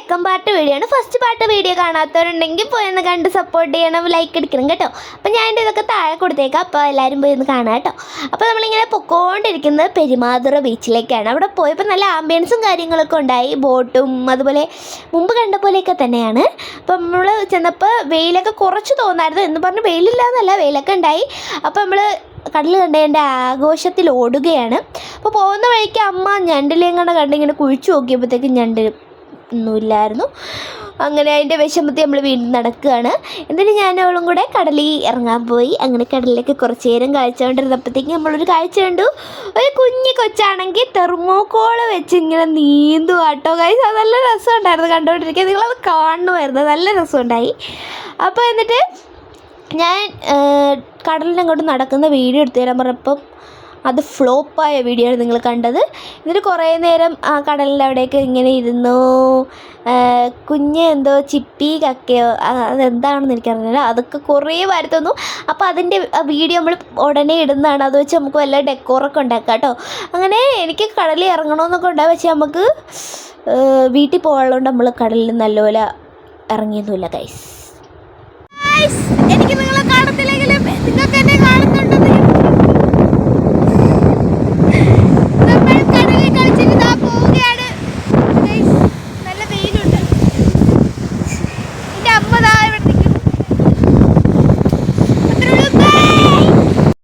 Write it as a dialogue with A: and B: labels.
A: Second part video ആണ്. First part video കാണാത്തവരുണ്ടെങ്കിൽ പോയി ഒന്ന് കണ്ട് സപ്പോർട്ട് ചെയ്യണം, ലൈക്ക് അടിക്കണം കേട്ടോ. അപ്പോൾ ഞാൻ എൻ്റെ ഇതൊക്കെ താഴെ കൊടുത്തേക്കാം, അപ്പോൾ എല്ലാവരും പോയി ഒന്ന് കാണാം കേട്ടോ. അപ്പോൾ നമ്മളിങ്ങനെ പൊക്കോണ്ടിരിക്കുന്നത് പെരുമാതുറ ബീച്ചിലേക്കാണ്. അവിടെ പോയപ്പോൾ നല്ല ആംബിയൻസും കാര്യങ്ങളൊക്കെ ഉണ്ടായി, ബോട്ടും അതുപോലെ മുമ്പ് കണ്ട പോലെയൊക്കെ തന്നെയാണ്. അപ്പോൾ നമ്മൾ ചെന്നപ്പോൾ വെയിലൊക്കെ കുറച്ച് തോന്നായിരുന്നു എന്ന് പറഞ്ഞ് വെയിലില്ല എന്നല്ല, വെയിലൊക്കെ ഉണ്ടായി. അപ്പോൾ നമ്മൾ കടൽ കണ്ടതിൻ്റെ ആഘോഷത്തിൽ ഓടുകയാണ്. അപ്പോൾ പോകുന്ന വഴിക്ക് അമ്മ ഞണ്ടിലേയും കണ്ടിങ്ങനെ കുഴിച്ചു നോക്കിയപ്പോഴത്തേക്കും ഞണ്ട് ഒന്നുമില്ലായിരുന്നു. അങ്ങനെ അതിൻ്റെ വിഷമത്തിൽ നമ്മൾ വീണ്ടും നടക്കുകയാണ്. എന്നിട്ട് ഞാൻ അവളും കൂടെ കടലിൽ ഇറങ്ങാൻ പോയി. അങ്ങനെ കടലിലേക്ക് കുറച്ച് നേരം കാഴ്ചകൊണ്ടിരുന്നപ്പോഴത്തേക്കും നമ്മളൊരു കാഴ്ച കണ്ടു. ഒരു കുഞ്ഞി കൊച്ചാണെങ്കിൽ തെർമോക്കോൾ വെച്ച് ഇങ്ങനെ നീന്തുക കേട്ടോ ഗൈസ്. അത് നല്ല രസമുണ്ടായിരുന്നു കണ്ടുകൊണ്ടിരിക്കുക. നിങ്ങളത് കാണുമായിരുന്നു, നല്ല രസമുണ്ടായി. അപ്പോൾ എന്നിട്ട് ഞാൻ കടലിനങ്ങോട്ട് നടക്കുന്ന വീഡിയോ എടുത്തു തരാൻ പറഞ്ഞപ്പം അത് ഫ്ലോപ്പായ വീഡിയോ ആണ് നിങ്ങൾ കണ്ടത്. എന്നിട്ട് കുറേ നേരം ആ കടലിൻ്റെ അവിടെയൊക്കെ ഇങ്ങനെ ഇരുന്നു. കുഞ്ഞ് എന്തോ ചിപ്പി കക്കയോ അതെന്താണെന്ന് എനിക്കറിയില്ല, അതൊക്കെ കുറേ വരുത്തുന്നു. അപ്പോൾ അതിൻ്റെ വീഡിയോ നമ്മൾ ഉടനെ ഇടുന്നതാണ്. അത് വെച്ച് നമുക്ക് വല്ല ഡെക്കോറൊക്കെ ഉണ്ടാക്കാം കേട്ടോ. അങ്ങനെ എനിക്ക് കടലിൽ ഇറങ്ങണമെന്നൊക്കെ ഉണ്ടാകും, പക്ഷേ നമുക്ക് വീട്ടിൽ പോകാനുള്ളതുകൊണ്ട് നമ്മൾ കടലിൽ നല്ലപോലെ ഇറങ്ങിയൊന്നുമില്ല ഗൈസ്. എനിക്ക് നിങ്ങളെ കാണത്തില്ലെങ്കിലും നിങ്ങൾക്ക് എന്നെ